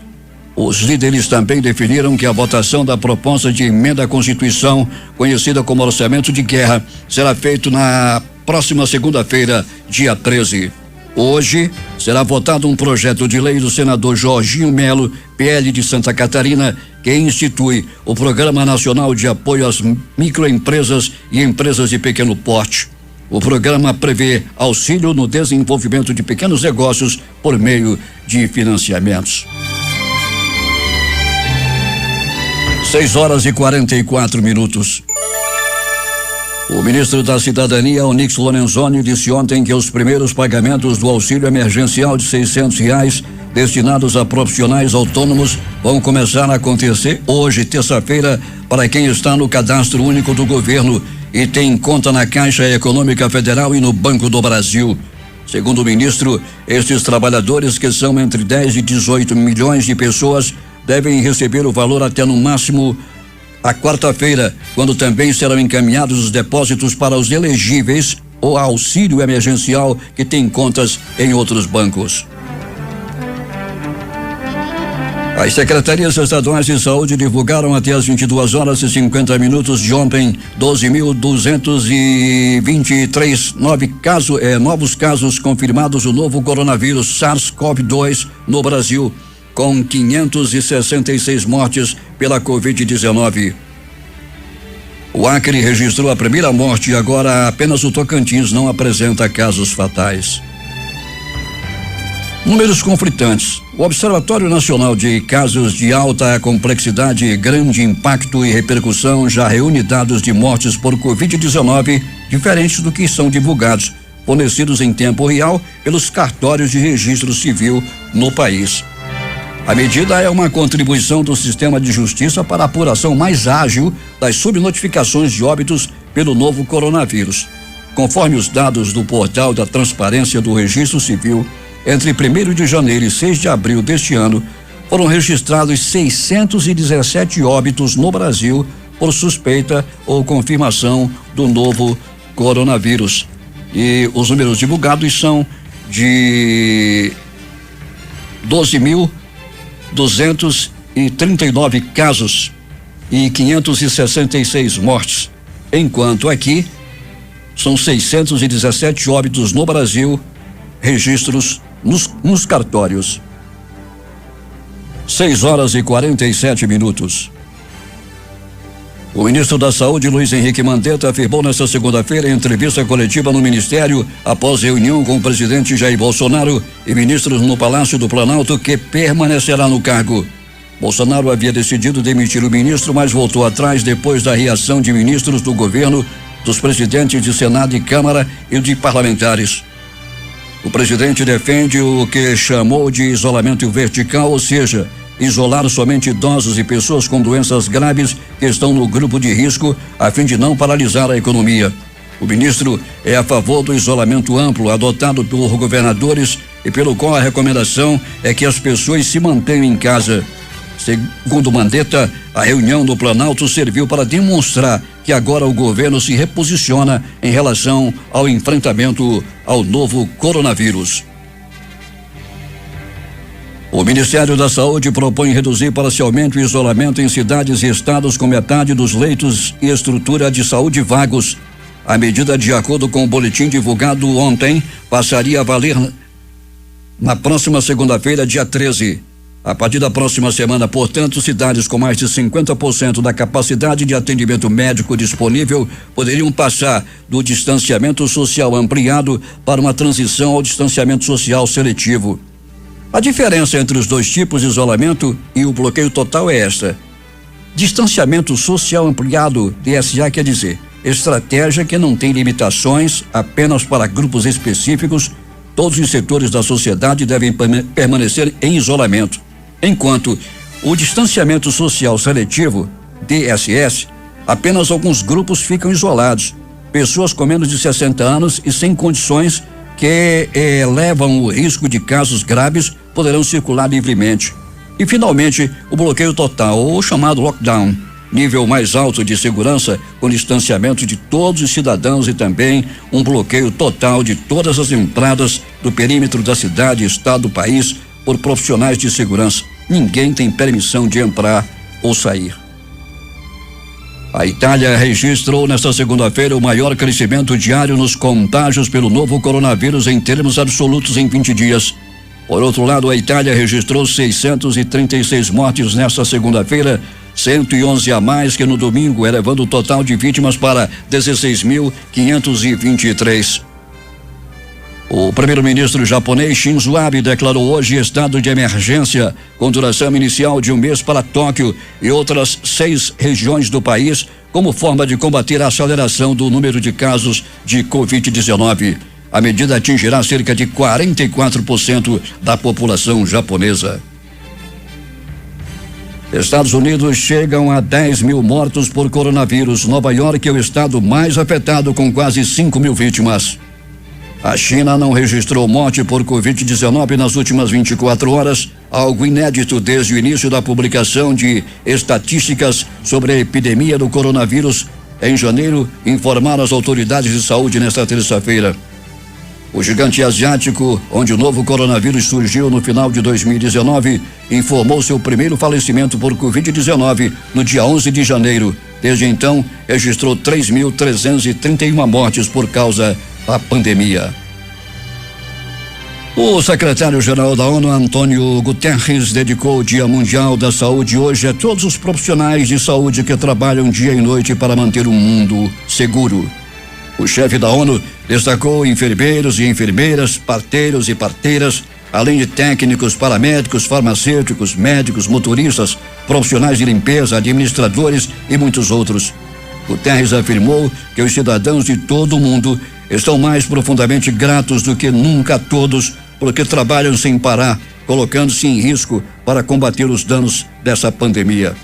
Os líderes também definiram que a votação da proposta de emenda à Constituição, conhecida como orçamento de guerra, será feita na próxima segunda-feira, dia 13. Hoje será votado um projeto de lei do senador Jorginho Melo, PL de Santa Catarina, que institui o Programa Nacional de Apoio às Microempresas e Empresas de Pequeno Porte. O programa prevê auxílio no desenvolvimento de pequenos negócios por meio de financiamentos. 6:44. O ministro da Cidadania, Onyx Lorenzoni, disse ontem que os primeiros pagamentos do auxílio emergencial de R$600 destinados a profissionais autônomos vão começar a acontecer hoje, terça-feira, para quem está no cadastro único do governo e tem conta na Caixa Econômica Federal e no Banco do Brasil. Segundo o ministro, estes trabalhadores, que são entre 10 e 18 milhões de pessoas, devem receber o valor até no máximo a quarta-feira, quando também serão encaminhados os depósitos para os elegíveis ou auxílio emergencial que têm contas em outros bancos. As secretarias estaduais de saúde divulgaram até as 22h50 de ontem 12.223 novos casos confirmados do novo coronavírus SARS-CoV-2 no Brasil, com 566 mortes pela Covid-19. O Acre registrou a primeira morte e agora apenas o Tocantins não apresenta casos fatais. Números conflitantes. O Observatório Nacional de Casos de Alta Complexidade, Grande Impacto e Repercussão já reúne dados de mortes por Covid-19 diferentes do que são divulgados, fornecidos em tempo real pelos cartórios de registro civil no país. A medida é uma contribuição do sistema de justiça para a apuração mais ágil das subnotificações de óbitos pelo novo coronavírus. Conforme os dados do portal da Transparência do Registro Civil, entre 1º de janeiro e 6 de abril deste ano, foram registrados 617 óbitos no Brasil por suspeita ou confirmação do novo coronavírus. E os números divulgados são de 12.239 casos e 566 mortes, enquanto aqui são 617 óbitos no Brasil, registros nos cartórios. 6:47. O ministro da Saúde, Luiz Henrique Mandetta, afirmou nesta segunda-feira em entrevista coletiva no Ministério, após reunião com o presidente Jair Bolsonaro e ministros no Palácio do Planalto, que permanecerá no cargo. Bolsonaro havia decidido demitir o ministro, mas voltou atrás depois da reação de ministros do governo, dos presidentes de Senado e Câmara e de parlamentares. O presidente defende o que chamou de isolamento vertical, ou seja, isolar somente idosos e pessoas com doenças graves que estão no grupo de risco, a fim de não paralisar a economia. O ministro é a favor do isolamento amplo adotado por governadores e pelo qual a recomendação é que as pessoas se mantenham em casa. Segundo Mandetta, a reunião do Planalto serviu para demonstrar que agora o governo se reposiciona em relação ao enfrentamento ao novo coronavírus. O Ministério da Saúde propõe reduzir parcialmente o isolamento em cidades e estados com metade dos leitos e estrutura de saúde vagos. A medida, de acordo com o boletim divulgado ontem, passaria a valer na próxima segunda-feira, dia 13. A partir da próxima semana, portanto, cidades com mais de 50% da capacidade de atendimento médico disponível poderiam passar do distanciamento social ampliado para uma transição ao distanciamento social seletivo. A diferença entre os dois tipos de isolamento e o bloqueio total é esta: distanciamento social ampliado, DSA, quer dizer estratégia que não tem limitações apenas para grupos específicos. Todos os setores da sociedade devem permanecer em isolamento. Enquanto o distanciamento social seletivo DSS, apenas alguns grupos ficam isolados. Pessoas com menos de 60 anos e sem condições que elevam o risco de casos graves poderão circular livremente. E, finalmente, o bloqueio total, ou chamado lockdown, nível mais alto de segurança, com distanciamento de todos os cidadãos e também um bloqueio total de todas as entradas do perímetro da cidade, estado do país por profissionais de segurança. Ninguém tem permissão de entrar ou sair. A Itália registrou nesta segunda-feira o maior crescimento diário nos contágios pelo novo coronavírus em termos absolutos em 20 dias. Por outro lado, a Itália registrou 636 mortes nesta segunda-feira, 111 a mais que no domingo, elevando o total de vítimas para 16.523. O primeiro-ministro japonês Shinzo Abe declarou hoje estado de emergência com duração inicial de 1 mês para Tóquio e outras 6 regiões do país, como forma de combater a aceleração do número de casos de Covid-19. A medida atingirá cerca de 44% da população japonesa. Estados Unidos chegam a 10 mil mortos por coronavírus. Nova York é o estado mais afetado, com quase 5 mil vítimas. A China não registrou morte por Covid-19 nas últimas 24 horas, algo inédito desde o início da publicação de estatísticas sobre a epidemia do coronavírus em janeiro, informaram as autoridades de saúde nesta terça-feira. O gigante asiático, onde o novo coronavírus surgiu no final de 2019, informou seu primeiro falecimento por Covid-19 no dia 11 de janeiro. Desde então, registrou 3.331 mortes por causa da pandemia. O secretário-geral da ONU, Antônio Guterres, dedicou o Dia Mundial da Saúde hoje a todos os profissionais de saúde que trabalham dia e noite para manter um mundo seguro. O chefe da ONU destacou enfermeiros e enfermeiras, parteiros e parteiras, além de técnicos, paramédicos, farmacêuticos, médicos, motoristas, profissionais de limpeza, administradores e muitos outros. Guterres afirmou que os cidadãos de todo o mundo estão mais profundamente gratos do que nunca a todos, porque trabalham sem parar, colocando-se em risco para combater os danos dessa pandemia.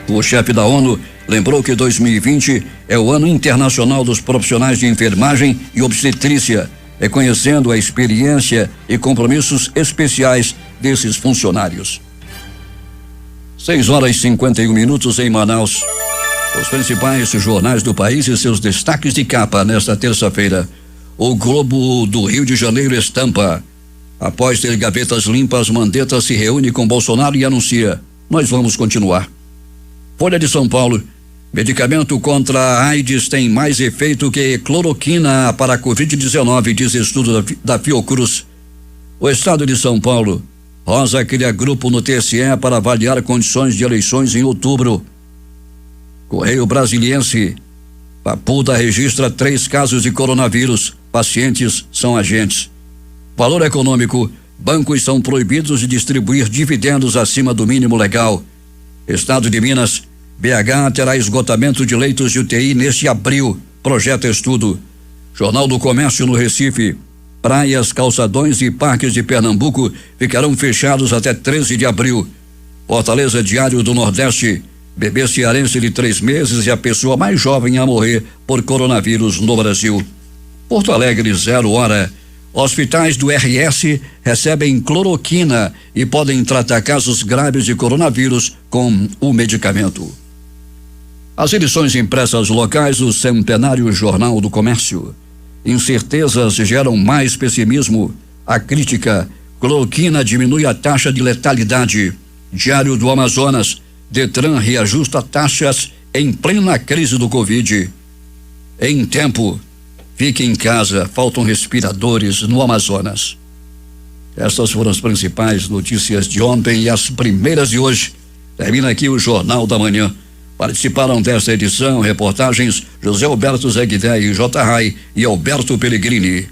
O chefe da ONU lembrou que 2020 é o ano internacional dos profissionais de enfermagem e obstetrícia, reconhecendo a experiência e compromissos especiais desses funcionários. 6h51 em Manaus. Os principais jornais do país e seus destaques de capa nesta terça-feira. O Globo do Rio de Janeiro estampa: após ter gavetas limpas, Mandetta se reúne com Bolsonaro e anuncia: nós vamos continuar. Folha de São Paulo: medicamento contra a AIDS tem mais efeito que cloroquina para a Covid-19, diz estudo da Fiocruz. O estado de São Paulo: Rosa cria grupo no TSE para avaliar condições de eleições em outubro. Correio Brasiliense: Papuda registra 3 casos de coronavírus, pacientes são agentes. Valor Econômico: bancos são proibidos de distribuir dividendos acima do mínimo legal. Estado de Minas: BH terá esgotamento de leitos de UTI neste abril, projeta estudo. Jornal do Comércio no Recife: praias, calçadões e parques de Pernambuco ficarão fechados até 13 de abril. Fortaleza Diário do Nordeste: bebê cearense de 3 meses e a pessoa mais jovem a morrer por coronavírus no Brasil. Porto Alegre, 0 hora: hospitais do RS recebem cloroquina e podem tratar casos graves de coronavírus com o medicamento. As edições impressas locais do Centenário Jornal do Comércio: incertezas geram mais pessimismo. A crítica: cloroquina diminui a taxa de letalidade. Diário do Amazonas: Detran reajusta taxas em plena crise do Covid. Em Tempo: fique em casa, faltam respiradores no Amazonas. Estas foram as principais notícias de ontem e as primeiras de hoje. Termina aqui o Jornal da Manhã. Participaram desta edição reportagens José Alberto Zeguidé e J. Rai e Alberto Pellegrini.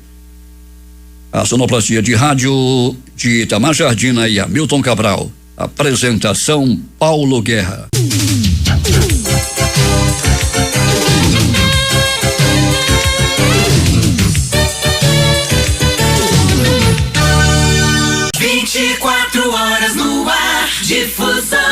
A sonoplastia de rádio de Itamar Jardina e Hamilton Cabral. Apresentação Paulo Guerra. Horas no ar, difusão.